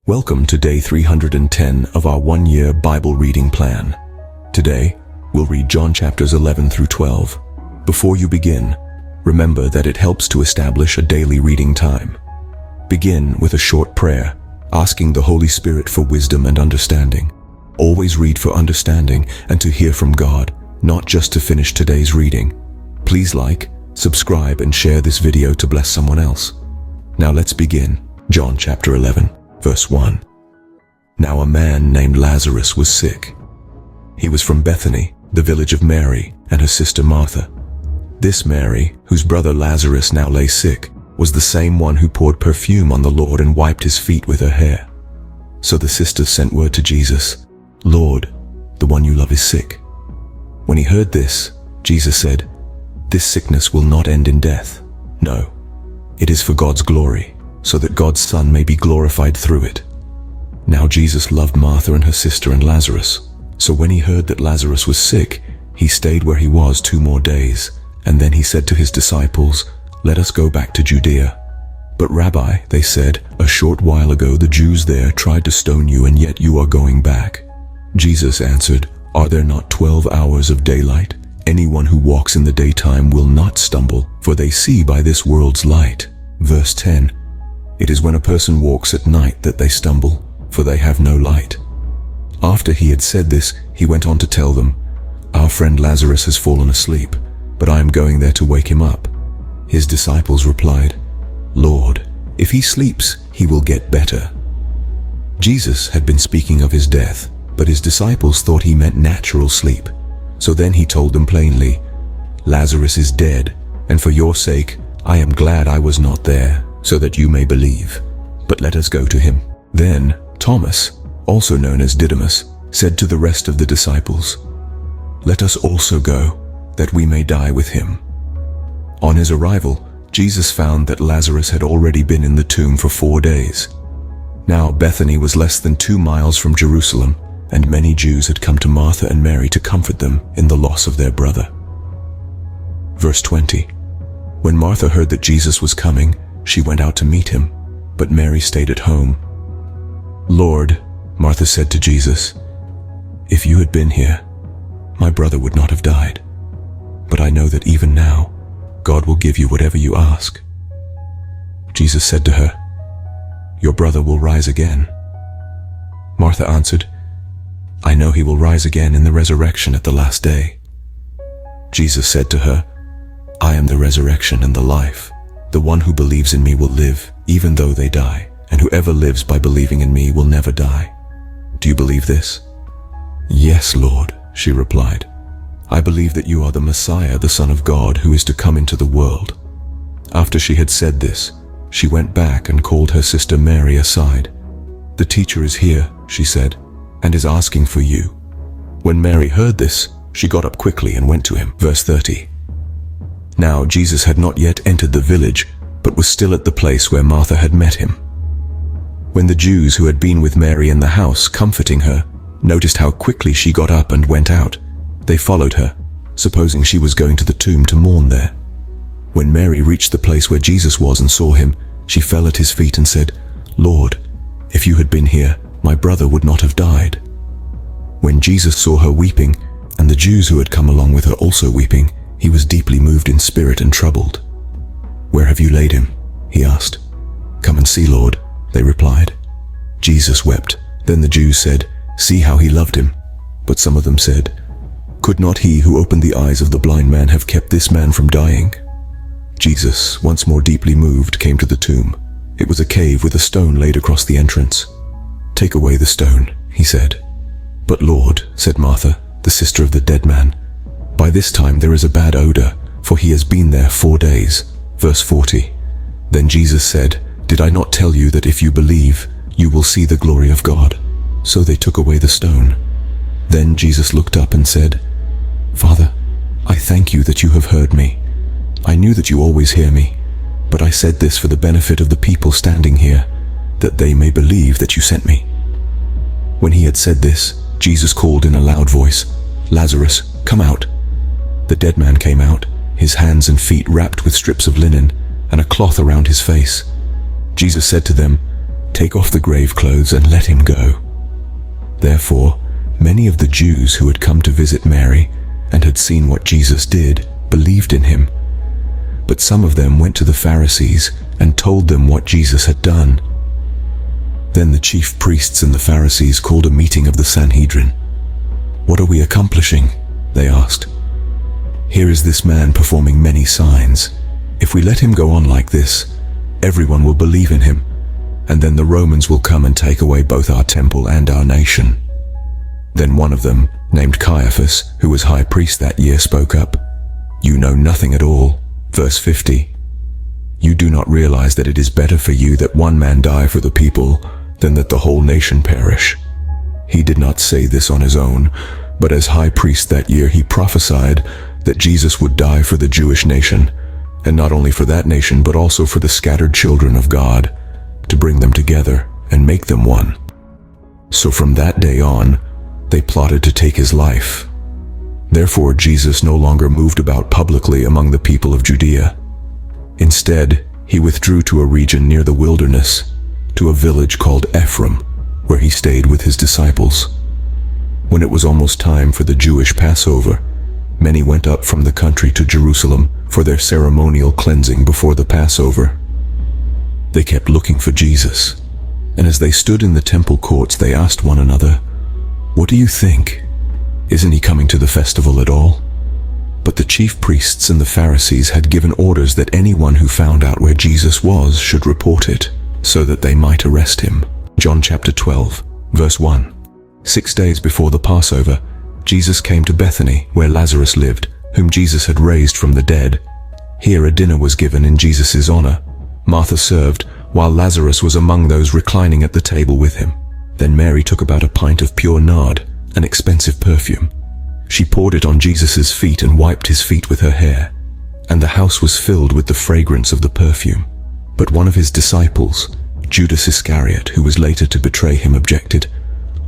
Welcome to day 310 of our one-year Bible reading plan. Today, we'll read John chapters 11 through 12. Before you begin, remember that it helps to establish a daily reading time. Begin with a short prayer, asking the Holy Spirit for wisdom and understanding. Always read for understanding and to hear from God, not just to finish today's reading. Please like, subscribe, and share this video to bless someone else. Now let's begin. John chapter 11. Verse 1. Now a man named Lazarus was sick. He was from Bethany, the village of Mary and her sister Martha. This Mary, whose brother Lazarus now lay sick, was the same one who poured perfume on the Lord and wiped his feet with her hair. So the sisters sent word to Jesus, "Lord, the one you love is sick." When he heard this, Jesus said, "This sickness will not end in death. No, it is for God's glory, so that God's Son may be glorified through it." Now Jesus loved Martha and her sister and Lazarus. So when he heard that Lazarus was sick, he stayed where he was 2 more days. And then he said to his disciples, "Let us go back to Judea." "But Rabbi," they said, "a short while ago the Jews there tried to stone you, and yet you are going back." Jesus answered, "Are there not 12 hours of daylight? Anyone who walks in the daytime will not stumble, for they see by this world's light." Verse 10. It is when a person walks at night that they stumble, for they have no light. After he had said this, he went on to tell them, "Our friend Lazarus has fallen asleep, but I am going there to wake him up." His disciples replied, "Lord, if he sleeps, he will get better." Jesus had been speaking of his death, but his disciples thought he meant natural sleep. So then he told them plainly, "Lazarus is dead, and for your sake, I am glad I was not there, so that you may believe. But let us go to him." Then Thomas, also known as Didymus, said to the rest of the disciples, "Let us also go, that we may die with him." On his arrival, Jesus found that Lazarus had already been in the tomb for 4 days. Now Bethany was less than 2 miles from Jerusalem, and many Jews had come to Martha and Mary to comfort them in the loss of their brother. Verse 20. When Martha heard that Jesus was coming, she went out to meet him, but Mary stayed at home. "Lord," Martha said to Jesus, "if you had been here, my brother would not have died. But I know that even now, God will give you whatever you ask." Jesus said to her, "Your brother will rise again." Martha answered, "I know he will rise again in the resurrection at the last day." Jesus said to her, "I am the resurrection and the life. The one who believes in me will live, even though they die, and whoever lives by believing in me will never die. Do you believe this?" "Yes, Lord," she replied. "I believe that you are the Messiah, the Son of God, who is to come into the world." After she had said this, she went back and called her sister Mary aside. "The teacher is here," she said, "and is asking for you." When Mary heard this, she got up quickly and went to him. Verse 30. Now Jesus had not yet entered the village, but was still at the place where Martha had met him. When the Jews who had been with Mary in the house, comforting her, noticed how quickly she got up and went out, they followed her, supposing she was going to the tomb to mourn there. When Mary reached the place where Jesus was and saw him, she fell at his feet and said, "Lord, if you had been here, my brother would not have died." When Jesus saw her weeping, and the Jews who had come along with her also weeping, he was deeply moved in spirit and troubled. "Where have you laid him?" he asked. "Come and see, Lord," they replied. Jesus wept. Then the Jews said, "See how he loved him." But some of them said, "Could not he who opened the eyes of the blind man have kept this man from dying?" Jesus, once more deeply moved, came to the tomb. It was a cave with a stone laid across the entrance. "Take away the stone," he said. "But Lord," said Martha, the sister of the dead man, "by this time there is a bad odor, for he has been there 4 days. Verse 40. Then Jesus said, "Did I not tell you that if you believe, you will see the glory of God?" So they took away the stone. Then Jesus looked up and said, "Father, I thank you that you have heard me. I knew that you always hear me, but I said this for the benefit of the people standing here, that they may believe that you sent me." When he had said this, Jesus called in a loud voice, "Lazarus, come out." The dead man came out, his hands and feet wrapped with strips of linen, and a cloth around his face. Jesus said to them, "Take off the grave clothes and let him go." Therefore, many of the Jews who had come to visit Mary and had seen what Jesus did believed in him. But some of them went to the Pharisees and told them what Jesus had done. Then the chief priests and the Pharisees called a meeting of the Sanhedrin. "What are we accomplishing?" they asked. "Here is this man performing many signs. If we let him go on like this, everyone will believe in him, and then the Romans will come and take away both our temple and our nation." Then one of them, named Caiaphas, who was high priest that year, spoke up. "You know nothing at all." Verse 50. "You do not realize that it is better for you that one man die for the people than that the whole nation perish." He did not say this on his own, but as high priest that year he prophesied that Jesus would die for the Jewish nation, and not only for that nation but also for the scattered children of God, to bring them together and make them one. So from that day on, they plotted to take his life. Therefore Jesus no longer moved about publicly among the people of Judea. Instead, he withdrew to a region near the wilderness, to a village called Ephraim, where he stayed with his disciples. When it was almost time for the Jewish Passover, many went up from the country to Jerusalem for their ceremonial cleansing before the Passover. They kept looking for Jesus, and as they stood in the temple courts, they asked one another, "What do you think? Isn't he coming to the festival at all?" But the chief priests and the Pharisees had given orders that anyone who found out where Jesus was should report it, so that they might arrest him. John chapter 12, verse 1. 6 days before the Passover, Jesus came to Bethany, where Lazarus lived, whom Jesus had raised from the dead. Here a dinner was given in Jesus' honor. Martha served, while Lazarus was among those reclining at the table with him. Then Mary took about a pint of pure nard, an expensive perfume. She poured it on Jesus' feet and wiped his feet with her hair, and the house was filled with the fragrance of the perfume. But one of his disciples, Judas Iscariot, who was later to betray him, objected,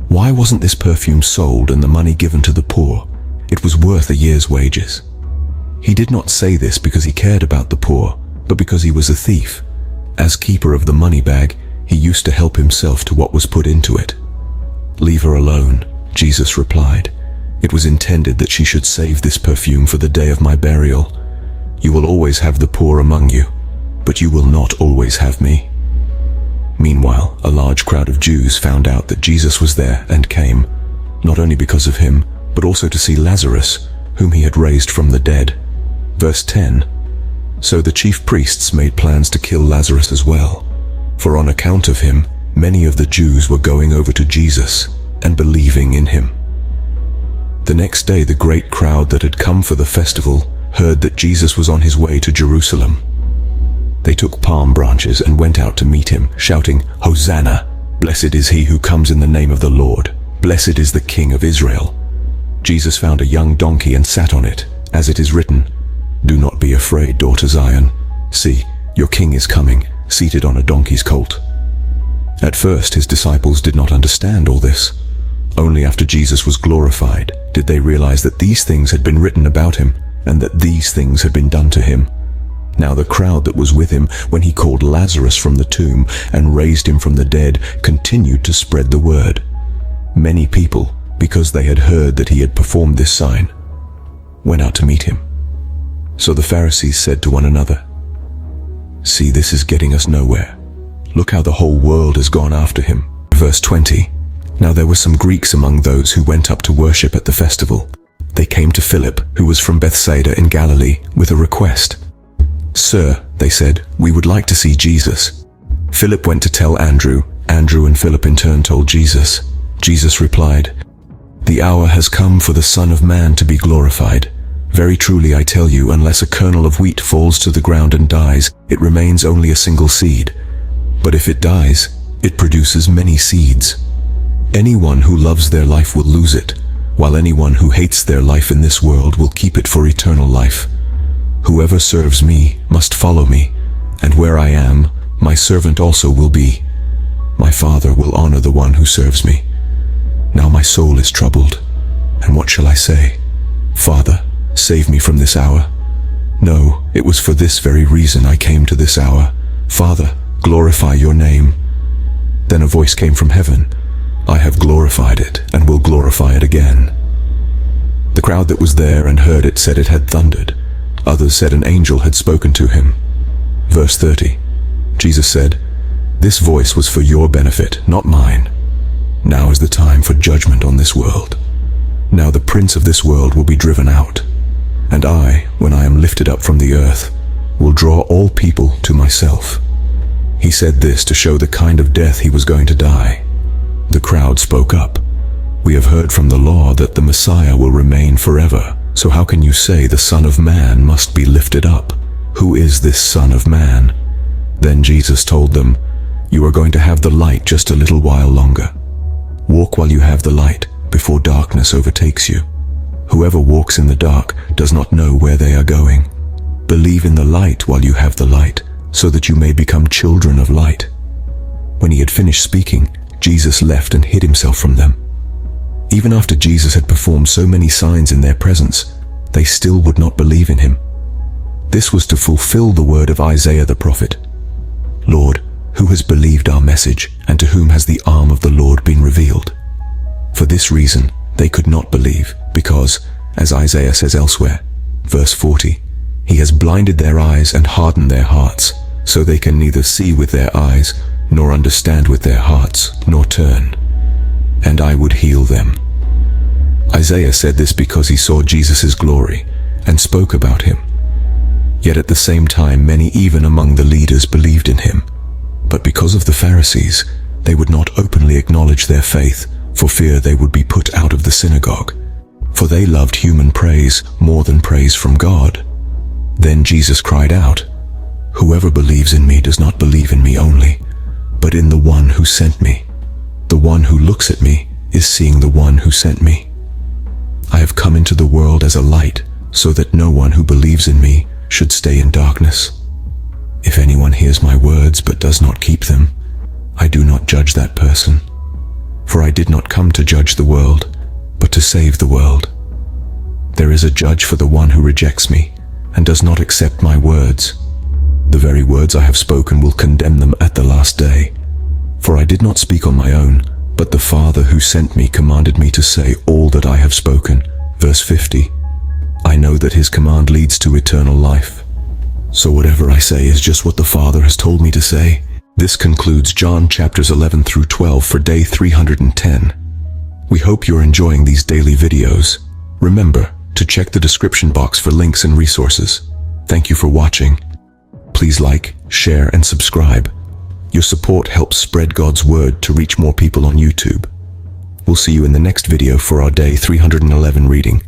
"Why wasn't this perfume sold and the money given to the poor? It was worth a year's wages." He did not say this because he cared about the poor, but because he was a thief. As keeper of the money bag, he used to help himself to what was put into it. "Leave her alone," Jesus replied. "It was intended that she should save this perfume for the day of my burial. You will always have the poor among you, but you will not always have me." Meanwhile, a large crowd of Jews found out that Jesus was there and came, not only because of him, but also to see Lazarus, whom he had raised from the dead. Verse 10. So the chief priests made plans to kill Lazarus as well, for on account of him, many of the Jews were going over to Jesus and believing in him. The next day, the great crowd that had come for the festival heard that Jesus was on his way to Jerusalem. They took palm branches and went out to meet him, shouting, "Hosanna! Blessed is he who comes in the name of the Lord. Blessed is the King of Israel." Jesus found a young donkey and sat on it, as it is written, "Do not be afraid, daughter Zion. See, your king is coming, seated on a donkey's colt." At first, his disciples did not understand all this. Only after Jesus was glorified did they realize that these things had been written about him, and that these things had been done to him. Now the crowd that was with him when he called Lazarus from the tomb and raised him from the dead continued to spread the word. Many people, because they had heard that he had performed this sign, went out to meet him. So the Pharisees said to one another, "See, this is getting us nowhere. Look how the whole world has gone after him." Verse 20. Now there were some Greeks among those who went up to worship at the festival. They came to Philip, who was from Bethsaida in Galilee, with a request. "Sir," they said, "we would like to see Jesus." Philip went to tell Andrew. Andrew and Philip in turn told Jesus. Jesus replied, "The hour has come for the Son of Man to be glorified. Very truly I tell you, unless a kernel of wheat falls to the ground and dies, it remains only a single seed. But if it dies, it produces many seeds. Anyone who loves their life will lose it, while anyone who hates their life in this world will keep it for eternal life. Whoever serves me must follow me, and where I am, my servant also will be. My Father will honor the one who serves me. Now my soul is troubled, and what shall I say? Father, save me from this hour. No, it was for this very reason I came to this hour. Father, glorify your name." Then a voice came from heaven. I have glorified it and will glorify it again. The crowd that was there and heard it said it had thundered. Others said an angel had spoken to him. Verse 30. Jesus said, "This voice was for your benefit, not mine. Now is the time for judgment on this world. Now the prince of this world will be driven out. And I, when I am lifted up from the earth, will draw all people to myself." He said this to show the kind of death he was going to die. The crowd spoke up. "We have heard from the law that the Messiah will remain forever. So how can you say the Son of Man must be lifted up? Who is this Son of Man?" Then Jesus told them, "You are going to have the light just a little while longer. Walk while you have the light, before darkness overtakes you. Whoever walks in the dark does not know where they are going. Believe in the light while you have the light, so that you may become children of light." When he had finished speaking, Jesus left and hid himself from them. Even after Jesus had performed so many signs in their presence, they still would not believe in him. This was to fulfill the word of Isaiah the prophet. "Lord, who has believed our message, and to whom has the arm of the Lord been revealed?" For this reason, they could not believe, because, as Isaiah says elsewhere, verse 40, "He has blinded their eyes and hardened their hearts, so they can neither see with their eyes, nor understand with their hearts, nor turn. And I would heal them." Isaiah said this because he saw Jesus' glory and spoke about him. Yet at the same time, many even among the leaders believed in him. But because of the Pharisees, they would not openly acknowledge their faith, for fear they would be put out of the synagogue. For they loved human praise more than praise from God. Then Jesus cried out, "Whoever believes in me does not believe in me only, but in the one who sent me. The one who looks at me is seeing the one who sent me. I have come into the world as a light, so that no one who believes in me should stay in darkness. If anyone hears my words but does not keep them, I do not judge that person. For I did not come to judge the world, but to save the world. There is a judge for the one who rejects me and does not accept my words. The very words I have spoken will condemn them at the last day. For I did not speak on my own, but the Father who sent me commanded me to say all that I have spoken." Verse 50. "I know that his command leads to eternal life. So whatever I say is just what the Father has told me to say." This concludes John chapters 11 through 12 for day 310. We hope you're enjoying these daily videos. Remember to check the description box for links and resources. Thank you for watching. Please like, share, and subscribe. Your support helps spread God's word to reach more people on YouTube. We'll see you in the next video for our day 311 reading.